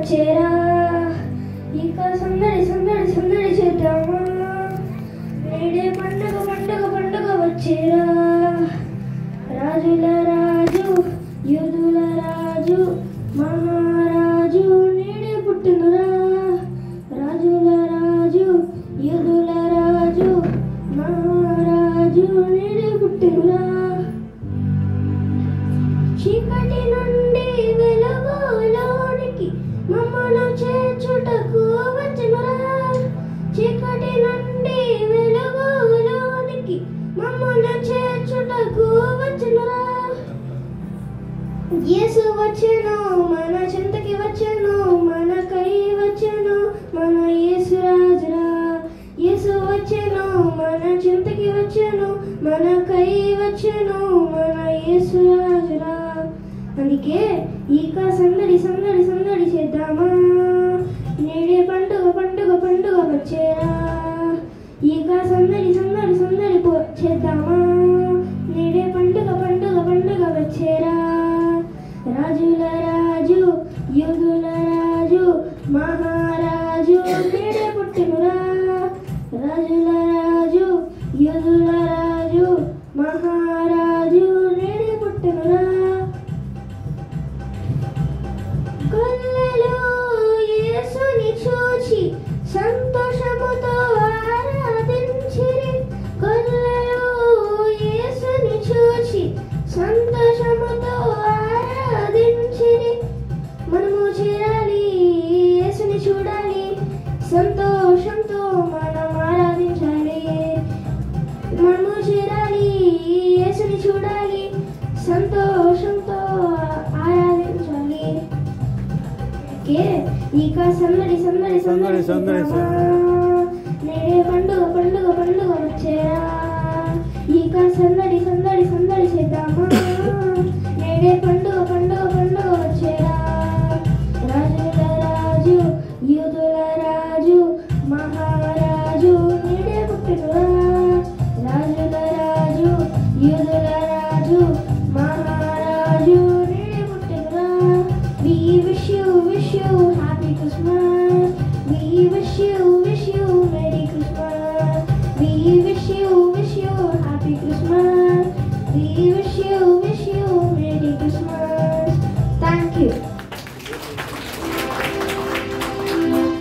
వచ్చేరా ఇక సందడి సందడి సందడి చేద్దామా నేడే పండుగ పండుగ పండుగ వచ్చేరా రాజుల రాజు యూదుల రాజు మహారాజు నేడే పుట్టినరా రాజుల రాజు యూదుల రాజు మహారాజు నేడే పుట్టినరా చీకటి నుండి వెలుగులోనికి మమ్మను చేర్చుటకు వచ్చెనురా చీకటి నుండి వెలుగులోనికి మమ్మను చేర్చుటకు వచ్చెనురా యేసు వచ్చెను మన చెంతకి వచ్చెను మనకై వచ్చెను మన యేసు రాజురా యేసు వచ్చెను మన చెంతకి వచ్చెను మనకై వచ్చెను మన యేసు రాజురా అందుకే ఇక సందడి సందడి సందడి చేద్దామా నేడే పండుగ పండుగ పండుగ వచ్చేరా ఇక సందడి సందడి సందడి చేద్దామా నేడే పండుగ పండుగ పండుగ వచ్చేరా రాజుల రాజు యూదుల రాజు మహారాజు నేడే పుట్టినురా రాజుల రాజు యూదుల రాజు మహారాజు నేడే పుట్టినురా కొల్లలు యేసుని చూచి సంతోషముతో ఆరాధించిరి కొల్లలు యేసుని చూచి సంతోషముతో ఆరాధించిరి మనము చేరాలి యేసుని చూడాలి సంతోషంతో మనం ఆరాధించాలి మనము చేరాలి యేసుని చూడాలి సంతోషంతో ఆరాధించాలి ఇక సందడి సందడి సందడి నేడే పండుగ పండుగ పండుగ వచ్చేరా ఇక సందడి సందడి